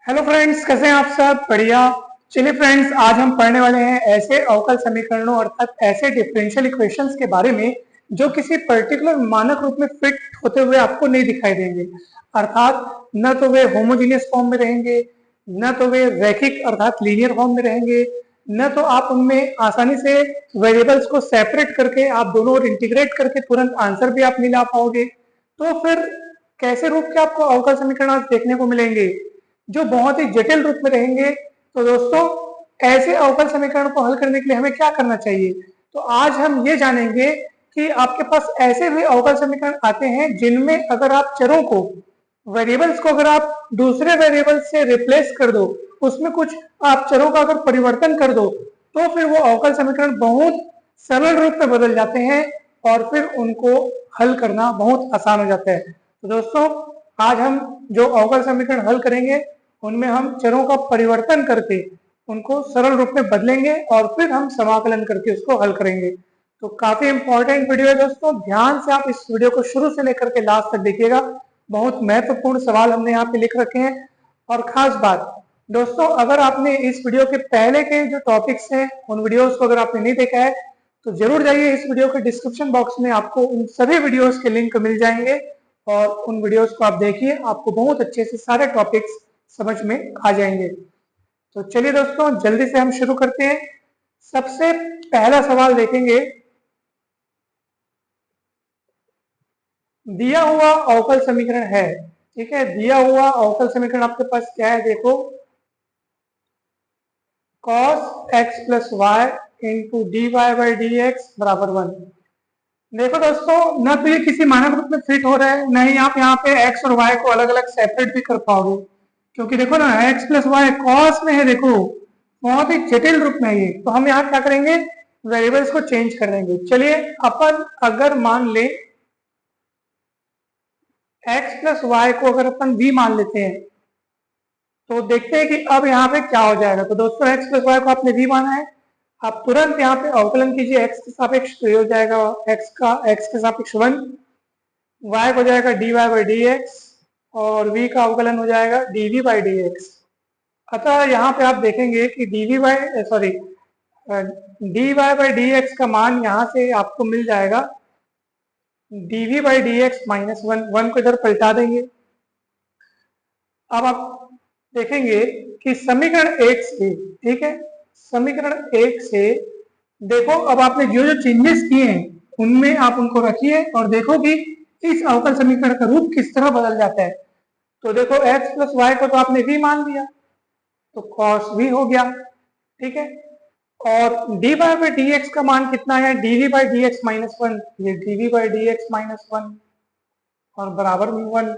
Hello friends, कैसे हैं आप सब? बढ़िया। चलिए फ्रेंड्स, आज हम पढ़ने वाले हैं ऐसे अवकल समीकरणों अर्थात ऐसे डिफरेंशियल इक्वेशंस के बारे में जो किसी पर्टिकुलर मानक रूप में फिट होते हुए आपको नहीं दिखाई देंगे। अर्थात न तो वे होमोजीनियस फॉर्म में रहेंगे, न तो वे रैखिक अर्थात लीनियर फॉर्म में रहेंगे, न तो आप उनमें आसानी से वेरिएबल्स को सेपरेट करके आप दोनों ओर इंटीग्रेट करके तुरंत आंसर भी आप नहीं ला पाओगे। तो फिर कैसे रूप के आपको अवकल समीकरण आज देखने को मिलेंगे जो बहुत ही जटिल रूप में रहेंगे। तो दोस्तों, ऐसे अवकल समीकरण को हल करने के लिए हमें क्या करना चाहिए? तो आज हम ये जानेंगे कि आपके पास ऐसे भी अवकल समीकरण आते हैं जिनमें अगर आप चरों को, वेरिएबल्स को अगर आप दूसरे वेरिएबल से रिप्लेस कर दो, उसमें कुछ आप चरों का अगर परिवर्तन कर दो, तो फिर वो अवकल समीकरण बहुत सरल रूप में बदल जाते हैं और फिर उनको हल करना बहुत आसान हो जाता है। तो दोस्तों, आज हम जो अवकल समीकरण हल करेंगे उनमें हम चरों का परिवर्तन करके उनको सरल रूप में बदलेंगे और फिर हम समाकलन करके उसको हल करेंगे। तो काफी इंपॉर्टेंट वीडियो है दोस्तों, ध्यान से आप इस वीडियो को शुरू से लेकर के लास्ट तक देखिएगा। बहुत महत्वपूर्ण सवाल हमने यहाँ पे लिख रखे हैं। और खास बात दोस्तों, अगर आपने इस वीडियो के पहले के जो टॉपिक्स हैं उन वीडियोस को अगर आपने नहीं देखा है तो जरूर जाइए, इस वीडियो के डिस्क्रिप्शन बॉक्स में आपको उन सभी वीडियोस के लिंक मिल जाएंगे और उन वीडियोस को आप देखिए, आपको बहुत अच्छे से सारे टॉपिक्स समझ में आ जाएंगे। तो चलिए दोस्तों, जल्दी से हम शुरू करते हैं। सबसे पहला सवाल देखेंगे। दिया हुआ अवकल समीकरण है, ठीक है, दिया हुआ अवकल समीकरण आपके पास क्या है? देखो, cos x plus y into D Y by D x बराबर 1। देखो दोस्तों, न तो ये किसी मानक रूप में फिट हो रहा है, न ही आप यहाँ पे x और y को अलग अलग सेपरेट भी कर पाओगे, क्योंकि देखो ना, x प्लस वाई कॉस में है, देखो बहुत ही जटिल रूप में है ये। तो हम यहाँ क्या करेंगे? वेरिएबल्स को चेंज कर देंगे। चलिए, अपन अगर मान ले x प्लस वाई को अगर अपन v मान लेते हैं तो देखते हैं कि अब यहाँ पे क्या हो जाएगा। तो दोस्तों, x प्लस वाई को आपने v माना है, आप तुरंत यहाँ पे अवकलन कीजिए x के सापेक्ष, तो ये हो जाएगा x के सापेक्ष 1, y को जाएगा dy बाई डी एक्स और v का अवकलन हो जाएगा dv बाई डी एक्स। अतः यहाँ पे आप देखेंगे कि dy बाई डी एक्स का मान यहाँ से आपको मिल जाएगा dv by D x minus 1 को इधर पलटा देंगे। अब आप देखेंगे कि समीकरण 1 से, ठीक है, समीकरण 1 से देखो, अब आपने जो जो चेंजेस किए हैं उनमें आप उनको रखिए और देखो कि इस अवकल समीकरण का रूप किस तरह बदल जाता है। तो देखो, x प्लस वाई को तो आपने v मान लिया, तो cos v हो गया, ठीक है, और dy बाई डी एक्स का मान कितना है? dv by D x minus 1, ये dv by D x minus 1 और बराबर 1।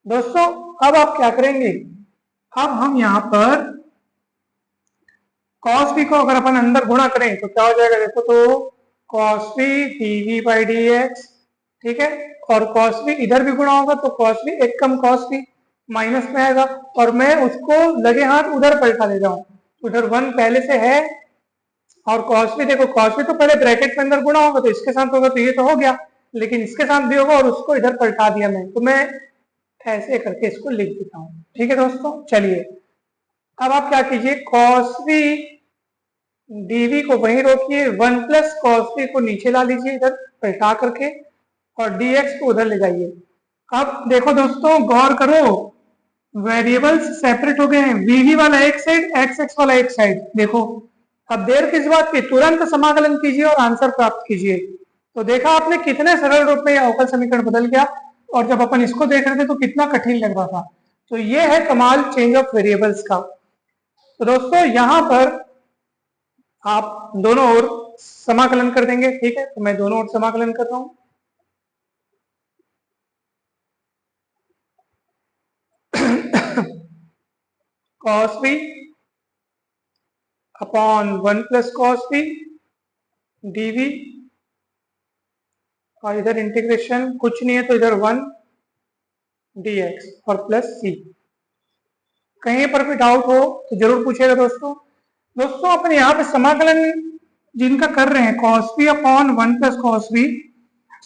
दोस्तों, अब आप क्या करेंगे? अब हम यहाँ पर cos v को अगर अपन अंदर गुणा करें तो क्या हो जाएगा? देखो, तो cos v dv by D x, ठीक है, और cos v इधर भी गुणा होगा तो cos v एक कम cos v माइनस में आएगा, और मैं उसको लगे हाथ उधर पलटा ले जाऊं, उधर 1 पहले से है, और cos v देखो, cos v तो पहले ब्रैकेट में अंदर गुणा होगा तो इसके साथ होगा, तो ये तो हो गया, लेकिन इसके साथ भी होगा और उसको इधर पलटा दिया मैं, तो मैं ऐसे करके इसको लिख देता हूँ। ठीक है दोस्तों, चलिए अब आप क्या कीजिए, cos v dv को वहीं रोकिए, 1 प्लस cos v को नीचे ला लीजिए इधर पलटा करके, और dx को उधर ले जाइए। अब देखो दोस्तों, गौर करो, वेरिएबल्स सेपरेट हो गए हैं, vv वाला एक साइड, xx वाला एक साइड। देखो, अब देर किस बात की, तुरंत समाकलन कीजिए और आंसर प्राप्त कीजिए। तो देखा आपने कितने सरल रूप में यह अवकल समीकरण बदल गया, और जब अपन इसको देख रहे थे तो कितना कठिन लग रहा था। तो ये है कमाल चेंज ऑफ वेरिएबल्स का। तो दोस्तों, यहां पर आप दोनों ओर समाकलन कर देंगे, ठीक है, तो मैं दोनों ओर समाकलन कर रहा हूं। cos v upon 1 plus cos v dv, और इधर इंटीग्रेशन कुछ नहीं है तो इधर 1 dx और प्लस c। कहीं पर भी डाउट हो तो जरूर पूछेगा दोस्तों। दोस्तों, अपन यहाँ पे समाकलन जिनका कर रहे हैं cos v upon 1 plus cos v,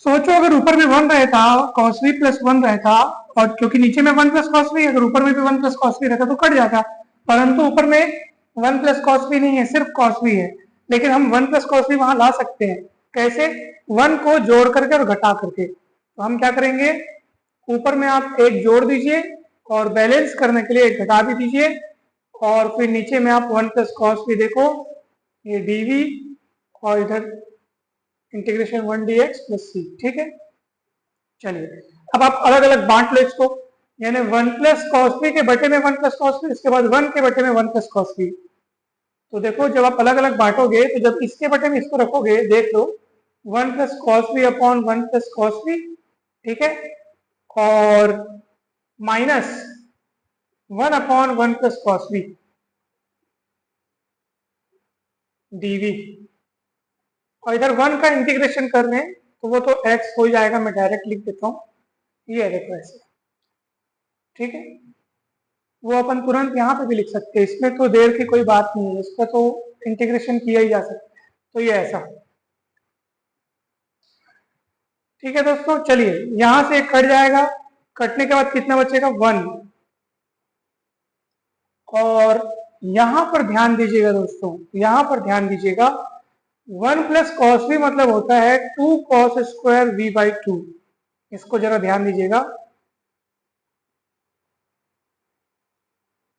सोचो अगर ऊपर में 1 रहता cos v प्लस 1 रहता, और क्योंकि नीचे में 1 प्लस cos v, अगर ऊपर में भी 1 प्लस cos v रहता तो कट जाता, परंतु ऊपर में 1 प्लस cos v नहीं है, सिर्फ cos v है। लेकिन हम 1 प्लस cos v वहां ला सकते हैं, कैसे? 1 को जोड़ करके और घटा करके। तो हम क्या करेंगे, ऊपर में आप एक जोड़ दीजिए और बैलेंस करने के लिए एक घटा भी दीजिए, और फिर नीचे में आप 1 प्लस cos v देखो, ये dv, और इधर इंटीग्रेशन 1 dx प्लस c। ठीक है, चलिए अब आप अलग अलग बांट लो इसको, यानी 1 प्लस cos v के बटे में 1 प्लस cos v, इसके बाद 1 के बटे में 1 प्लस cos v। तो देखो जब आप अलग अलग बांटोगे तो जब इसके बटे में इसको रखोगे, देख लो 1 plus cos v upon 1 plus cos v, ठीक है, और minus 1 upon 1 plus cos v dv, और इधर 1 का इंटीग्रेशन कर रहे हैं तो वो तो x हो जाएगा, मैं डायरेक्ट लिख देता हूँ, ये देखो ऐसे। ठीक है, वो अपन तुरंत यहाँ पे भी लिख सकते हैं, इसमें तो देर की कोई बात नहीं है, इसका तो इंटीग्रेशन किया ही जा सकता है, तो ये ऐसा। ठीक है दोस्तों, चलिए यहां से एक कट जाएगा, कटने के बाद कितना बचेगा 1, और यहां पर ध्यान दीजिएगा दोस्तों, यहां पर ध्यान दीजिएगा, 1 प्लस cos v मतलब होता है 2 cos स्क्वायर v बाई 2, इसको जरा ध्यान दीजिएगा।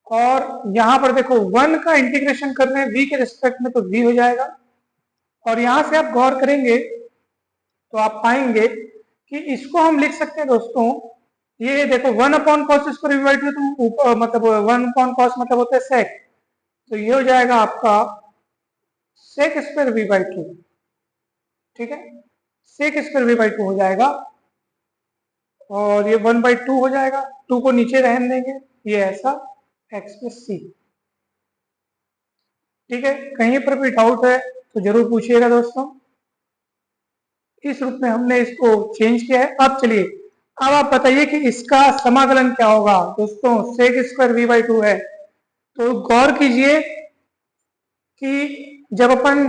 और यहां पर देखो 1 का इंटीग्रेशन कर रहे हैं v के रिस्पेक्ट में, तो v हो जाएगा, और यहां से आप गौर करेंगे तो आप पाएंगे कि इसको हम लिख सकते हैं दोस्तों, ये देखो 1 upon cos square V by 2, तो मतलब 1 अपॉन कॉस मतलब होता है सेक, तो ये हो जाएगा आपका सेक स्क्वायर वी बाई 2। ठीक है, सेक स्क्वायर वी बाई 2 हो जाएगा, और ये 1 बाई 2 हो जाएगा, 2 को नीचे रहने देंगे, ये ऐसा x प्लस सी। ठीक है, कहीं पर भी डाउट है तो जरूर पूछिएगा दोस्तों। इस रूप में हमने इसको चेंज किया है। अब चलिए, अब आप बताइए कि इसका समाकलन क्या होगा दोस्तों, सेक स्क्वायर वी बाई 2 है, तो गौर कीजिए कि जब अपन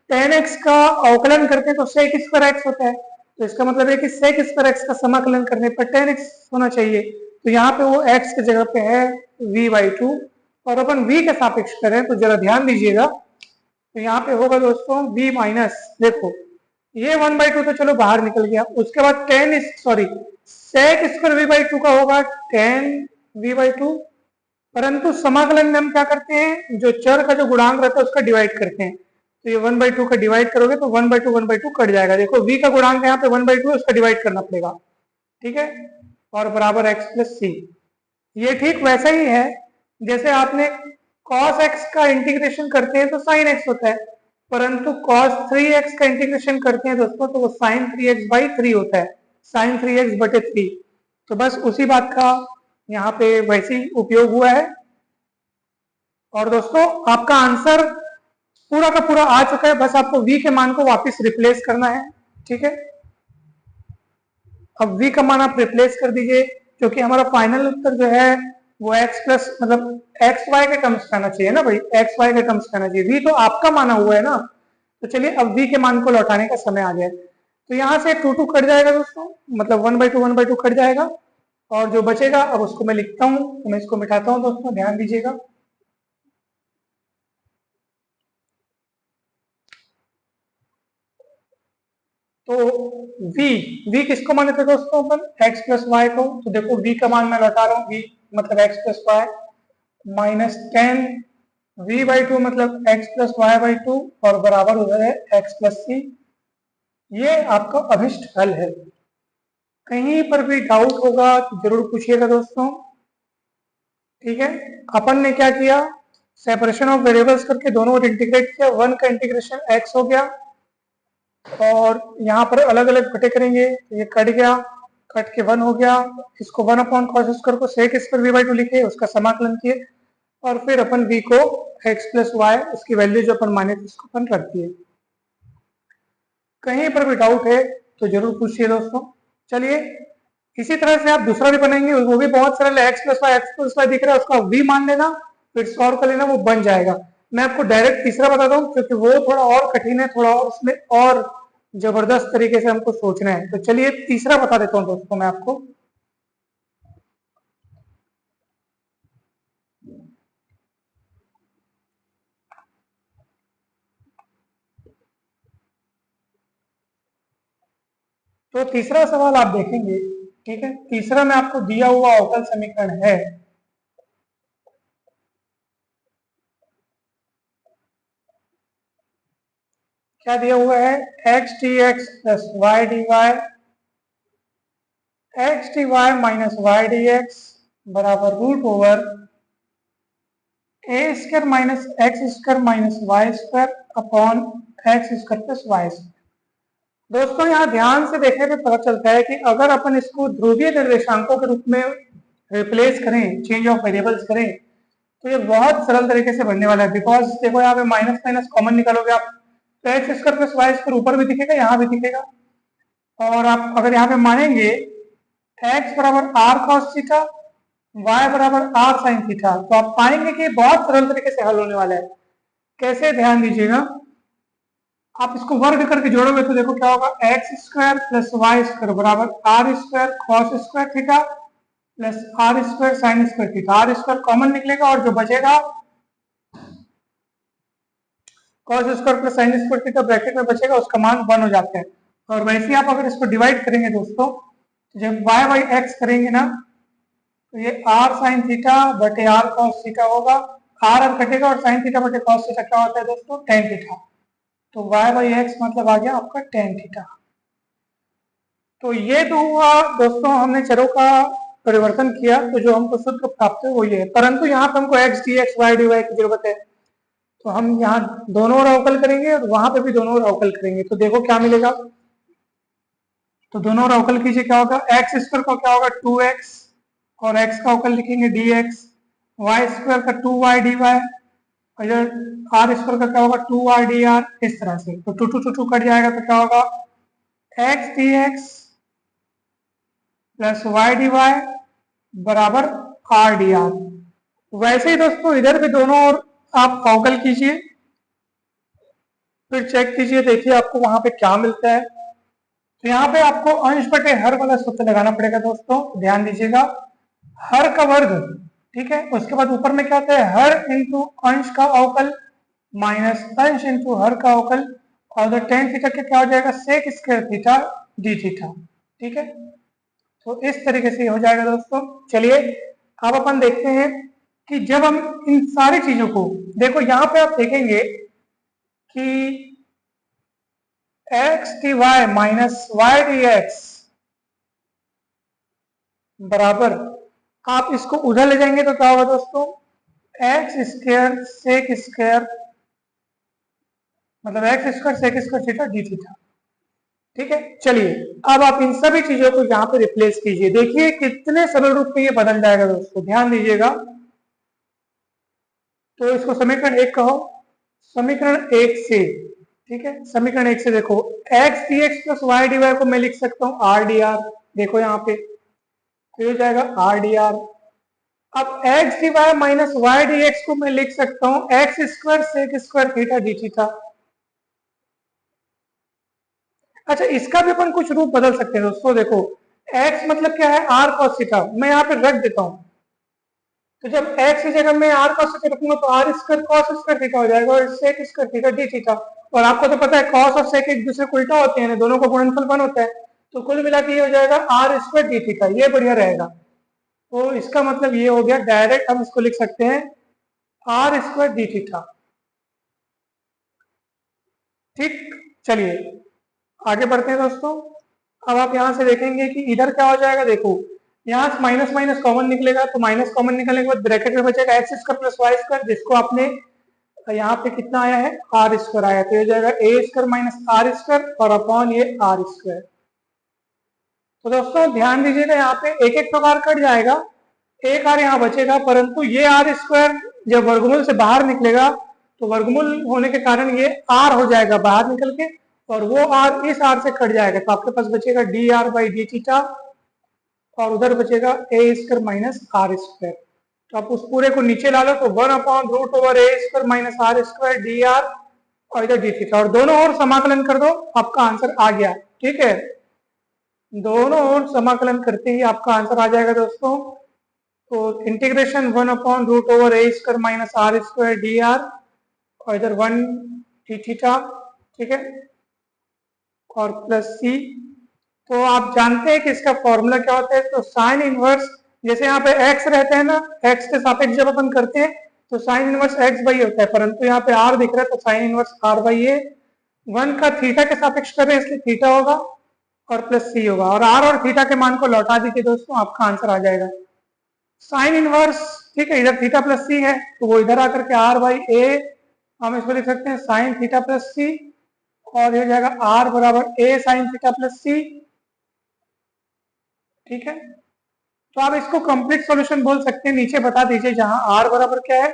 tan x का अवकलन करते हैं तो सेक स्क्वायर x होता है, तो इसका मतलब है कि सेक स्क्वायर x का समाकलन करने पर tan x होना चाहिए, तो यहाँ पे वो x की जगह पे है v बाई 2, और अपन v के सापेक्ष करें तो जरा ध्यान दीजिएगा, तो यहाँ पे होगा दोस्तों v माइनस, देखो ये 1 बाई 2 तो चलो बाहर निकल गया, उसके बाद सेक स्क्वायर वी बाई 2 का होगा tan v बाई 2, परंतु समाकलन में हम क्या करते हैं, जो चर का जो गुणांक रहता है उसका डिवाइड करते हैं, तो ये 1 बाई 2 का डिवाइड करोगे तो 1 बाई 2 1 बाई 2 कट जाएगा, देखो v का गुणांक यहाँ पे 1 बाई 2 है, उसका डिवाइड करना पड़ेगा। ठीक है, और बराबर x प्लस सी। ये ठीक वैसा ही है जैसे आपने cos x का इंटीग्रेशन करते हैं तो sin x होता है, परंतु cos 3x का इंटीग्रेशन करते हैं दोस्तों तो वो sin 3x बाई 3 होता है, sin 3x बटे 3। तो बस उसी बात का यहाँ पे वैसे ही उपयोग हुआ है, और दोस्तों आपका आंसर पूरा का पूरा आ चुका है, बस आपको v के मान को वापस रिप्लेस करना है। ठीक है, अब v का मान आप रिप्लेस कर दीजिए, क्योंकि हमारा फाइनल उत्तर जो है वो x प्लस मतलब एक्स वाई के टर्म्स का आना चाहिए ना भाई, एक्स वाई के टर्म्स का आना चाहिए, v तो आपका माना हुआ है ना, तो चलिए अब v के मान को लौटाने का समय आ गया। तो यहाँ से 2 2 कट जाएगा दोस्तों, मतलब 1 बाई 2 1 बाई 2 कट जाएगा, और जो बचेगा अब उसको मैं लिखता हूँ, तो मैं इसको मिटाता हूँ दोस्तों, ध्यान दीजिएगा। तो v किसको माने थे दोस्तों अपन, x प्लस वाई को, तो देखो v का मान मैं लौटा रहा हूँ, v मतलब x plus y minus 10 v by 2 मतलब x प्लस वाई बाई 2, और बराबर उधर है x प्लस सी। ये आपका अभिष्ट हल है। कहीं पर भी डाउट होगा तो जरूर पूछिएगा दोस्तों। ठीक है, अपन ने क्या किया, सेपरेशन ऑफ वेरिएबल्स करके दोनों को इंटीग्रेट किया, 1 का इंटीग्रेशन x हो गया, और यहाँ पर अलग अलग घटे करेंगे, ये कट गया, कट के 1 हो गया, इसको 1 अपॉन कॉस स्क्वायर को सेक स्क्वायर वी बाई 2 लिखे, उसका समाकलन किए, और फिर अपन v को x प्लस वाई, उसकी वैल्यू जो अपन माने थे उसको अपन रख दिए। कहीं पर भी डाउट है तो जरूर पूछिए दोस्तों। चलिए इसी तरह से आप दूसरा भी बनाएंगे, वो भी बहुत सरल है, x प्लस वाई दिख रहा है, उसका v मान लेना, फिर सॉल्व कर लेना, वो बन जाएगा। मैं आपको डायरेक्ट तीसरा बताता हूँ क्योंकि वो थोड़ा और कठिन है, थोड़ा और उसमें और जबरदस्त तरीके से हमको सोचना है। तो चलिए तीसरा बता देता हूँ दोस्तों मैं आपको। तो तीसरा सवाल आप देखेंगे, ठीक है, तीसरा में आपको दिया हुआ अवकल समीकरण है क्या दिया हुआ है, X T X plus Y D Y, X T Y minus Y D x बराबर रूट ओवर ए square minus X square minus Y square upon X square plus Y square. दोस्तों यहाँ ध्यान से देखने पे पता चलता है कि अगर अपन इसको ध्रुवीय निर्देशांकों के रूप में रिप्लेस करें, चेंज ऑफ वेरिएबल्स करें, तो ये बहुत सरल तरीके से बनने वाला है। बिकॉज देखो यहाँ पे माइनस माइनस कॉमन निकालोगे आप, तो x square plus Y square ऊपर भी दिखेगा, यहाँ भी दिखेगा। और आप अगर यहाँ पे मानेंगे x बराबर आर कॉस थीटा, y बराबर आर साइन थीटा, तो आप पाएंगे कि बहुत सरल तरीके से हल होने वाला है। कैसे, ध्यान दीजिएगा, आप इसको वर्ग करके जोड़ोगे तो देखो क्या होगा, X square plus Y square बराबर R square cos square theta plus R square sine square theta. R square common निकलेगा और जो बचेगा cos square plus sine square theta bracket में बचेगा, उसका मान 1 हो जाता है। और वैसे ही आप अगर इसको डिवाइड करेंगे दोस्तों, जब y बाई एक्स करेंगे ना, तो ये आर साइन थीटा बटे आर कॉस थीटा होगा, आर कटेगा और साइन थीटा बटे कॉस थीटा क्या होता है दोस्तों, टेन थीटा। तो y बाई एक्स मतलब आ गया आपका टेन थीटा। तो ये तो हुआ दोस्तों, हमने चरों का परिवर्तन किया तो जो हमको सूत्र प्राप्त है वो ये है। परंतु यहाँ पे हमको x d x y D y की जरूरत है, तो हम यहाँ दोनों ओर अवकल करेंगे और वहां पे भी दोनों ओर अवकल करेंगे। तो देखो क्या मिलेगा, तो दोनों ओर अवकल कीजिए, क्या होगा, एक्स स्क्वायर का क्या होगा 2x और x का अवकल लिखेंगे dx, वाई स्क्वायर का 2y dy, और इधर आर स्क्वायर का क्या होगा 2r dr, इस तरह से। तो 2 कट जाएगा तो क्या होगा x dx plus y dy बराबर r dr। वैसे ही दोस्तों इधर भी दोनों ओर आप अवकल कीजिए, फिर चेक कीजिए, देखिए आपको वहां पे क्या मिलता है। तो यहाँ पे आपको अंश बटे हर वाला सूत्र लगाना पड़ेगा दोस्तों, ध्यान दीजिएगा, हर का वर्ग, ठीक है, उसके बाद ऊपर में क्या आता है, हर इंटू अंश का अवकल माइनस अंश इंटू हर का अवकल, और उधर टेन थीटा के क्या हो जाएगा, sec square theta d theta, ठीक है। तो इस तरीके से हो जाएगा दोस्तों। चलिए अब अपन देखते हैं कि जब हम इन सारी चीजों को, देखो यहाँ पे आप देखेंगे कि x d y minus Y D x बराबर, आप इसको उधर ले जाएंगे तो क्या होगा दोस्तों, एक्स स्क्वायर सेक स्क्वायर, मतलब x square sec square theta d theta, ठीक है। चलिए अब आप इन सभी चीजों को यहाँ पे रिप्लेस कीजिए, देखिए कितने सरल रूप में ये बदल जाएगा दोस्तों, ध्यान दीजिएगा। तो इसको समीकरण 1 कहो, समीकरण 1 से, ठीक है, समीकरण 1 से देखो x d x plus Y D y को मैं लिख सकता हूँ आर डी आर, देखो यहाँ पे तो हो जाएगा आर डी आर। अब x d y minus Y D x को मैं लिख सकता हूँ x square sec square theta d theta. अच्छा इसका भी अपन कुछ रूप बदल सकते हैं दोस्तों, देखो x मतलब क्या है, आर कॉस थीटा, मैं यहाँ पे रख देता हूँ। तो जब x की जगह मैं आर कॉस थीटा रखूंगा तो r square cos square theta हो जाएगा और sec square theta d theta. और आपको तो पता है कॉस और सेक एक दूसरे को उल्टा होते हैं, दोनों का गुणनफल 1 होता है। तो कुल मिला के ये हो जाएगा आर स्क्वायर डी थीटा, ये बढ़िया रहेगा। तो इसका मतलब ये हो गया, डायरेक्ट हम इसको लिख सकते हैं आर स्क्वायर डी थीटा, ठीक। चलिए आगे बढ़ते हैं दोस्तों। अब आप यहां से देखेंगे कि इधर क्या हो जाएगा, देखो यहाँ से माइनस माइनस कॉमन निकलेगा, तो माइनस कॉमन निकलने के बाद ब्रैकेट में बचेगा x square plus Y square, जिसको आपने यहाँ पे कितना आया है आर स्क्वायर आया, तो ये जाएगा ए स्क्वायर माइनस आर स्क्वायर और अपॉन ये आर स्क्वायर। तो दोस्तों ध्यान दीजिएगा, यहाँ पे एक एक प्रकार कट जाएगा, एक आर यहाँ बचेगा, परंतु ये आर स्क्वायर जब वर्गमूल से बाहर निकलेगा तो वर्गमूल होने के कारण ये आर हो जाएगा बाहर निकल के, और वो आर इस आर से कट जाएगा, तो आपके पास बचेगा D R by D theta और उधर बचेगा ए स्क्वायर माइनस आर स्क्वायर। तो आप उस पूरे को नीचे ला लो तो 1 अपॉन रूट ओवर ए square minus r square d r और इधर डी थीटा, और दोनों ओर समाकलन कर दो, आपका आंसर आ गया। ठीक है, दोनों ओर समाकलन करते ही आपका आंसर आ जाएगा दोस्तों। तो integration 1/√a² minus r² dr, और इधर 1 डी थीटा, ठीक है, और प्लस सी। तो आप जानते हैं कि इसका फॉर्मूला क्या होता है। तो साइन इनवर्स, जैसे यहाँ पे x रहते हैं ना, x के सापेक्ष जब अपन करते हैं तो साइन इनवर्स x बाई होता है, परंतु यहाँ पे r दिख रहा है तो साइन इनवर्स r बाई ए। 1 का थीटा के सापेक्ष कर रहे हैं इसलिए थीटा होगा और प्लस सी होगा, और r और थीटा के मान को लौटा दीजिए दोस्तों, आपका आंसर आ जाएगा साइन इनवर्स। ठीक है, इधर थीटा प्लस सी है तो वो इधर आकर के r बाई ए, हम इसको लिख सकते हैं साइन थीटा प्लस सी, और ये हो जाएगा r बराबर a साइन थीटा प्लस सी। ठीक है, तो आप इसको कंप्लीट सॉल्यूशन बोल सकते हैं। नीचे बता दीजिए जहां r बराबर क्या है,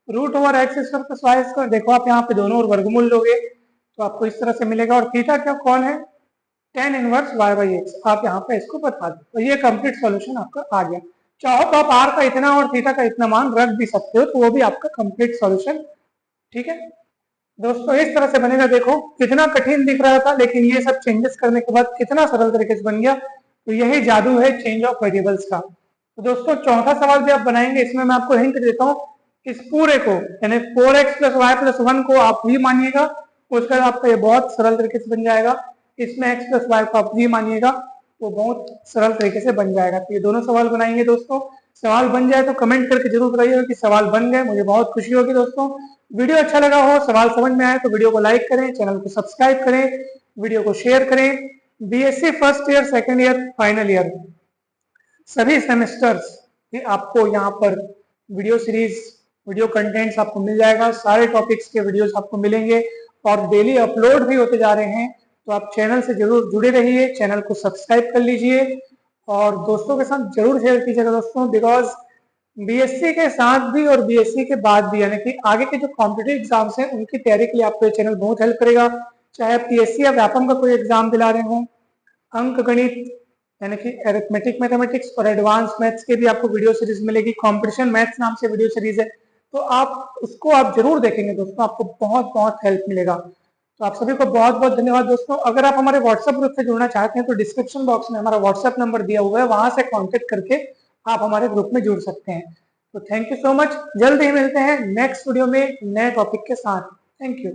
√x² प्लस y²। देखो आप यहाँ पे दोनों ओर वर्गमूल लोगे तो आपको इस तरह से मिलेगा, और थीटा क्या कौन है, tan inverse y by x. आप यहाँ पे इसको बता दो तो ये कंप्लीट सॉल्यूशन आपका आ गया। चाहो तो आप r का इतना और थीटा का इतना मान रख भी सकते हो, तो वो भी आपका कंप्लीट सॉल्यूशन। ठीक है दोस्तों, इस तरह से बनेगा। देखो कितना कठिन दिख रहा था, लेकिन ये सब चेंजेस करने के बाद कितना सरल तरीके से बन गया। तो यही जादू है चेंज ऑफ वेरिएबल्स का। तो दोस्तों चौथा सवाल भी आप बनाएंगे, इसमें मैं आपको हिंट देता हूँ, इस पूरे को यानी 4x प्लस वाई प्लस 1 को आप भी मानिएगा, उसके बाद आपका ये बहुत सरल तरीके से बन जाएगा। इसमें x प्लस वाई को आप भी मानिएगा, वो बहुत सरल तरीके से बन जाएगा। तो ये दोनों सवाल बनाएंगे दोस्तों। सवाल बन जाए तो कमेंट करके जरूर बताइएगा कि सवाल बन गए, मुझे बहुत खुशी होगी दोस्तों। वीडियो अच्छा लगा हो, सवाल समझ में आए तो वीडियो को लाइक करें, चैनल को सब्सक्राइब करें, वीडियो को शेयर करें। BSc first year, second year, final year सभी सेमेस्टर्स भी आपको यहाँ पर वीडियो सीरीज, वीडियो कंटेंट्स आपको मिल जाएगा। सारे टॉपिक्स के वीडियोस आपको मिलेंगे और डेली अपलोड भी होते जा रहे हैं। तो आप चैनल से जरूर जुड़े रहिए, चैनल को सब्सक्राइब कर लीजिए और दोस्तों के साथ जरूर शेयर कीजिएगा दोस्तों। बिकॉज बीएससी के साथ भी और बीएससी के बाद भी, यानी कि आगे के जो कॉम्पिटेटिव एग्जाम्स हैं उनकी तैयारी के लिए आपको ये चैनल बहुत हेल्प करेगा। चाहे आप पीएससी या व्यापम का कोई एग्जाम दिला रहे हो, अंक गणित यानी कि अरिथमेटिक मैथमेटिक्स और एडवांस मैथ्स के भी आपको वीडियो सीरीज मिलेगी। कंपटीशन मैथ्स नाम से वीडियो सीरीज है, तो आप उसको आप जरूर देखेंगे दोस्तों, आपको बहुत बहुत हेल्प मिलेगा। तो आप सभी को बहुत बहुत धन्यवाद दोस्तों। अगर आप हमारे व्हाट्सएप ग्रुप से जुड़ना चाहते हैं तो डिस्क्रिप्शन बॉक्स में हमारा व्हाट्सएप नंबर दिया हुआ है, वहां से कॉन्टेक्ट करके आप हमारे ग्रुप में जुड़ सकते हैं। तो थैंक यू सो मच, जल्द ही मिलते हैं नेक्स्ट वीडियो में नए टॉपिक के साथ। Thank you.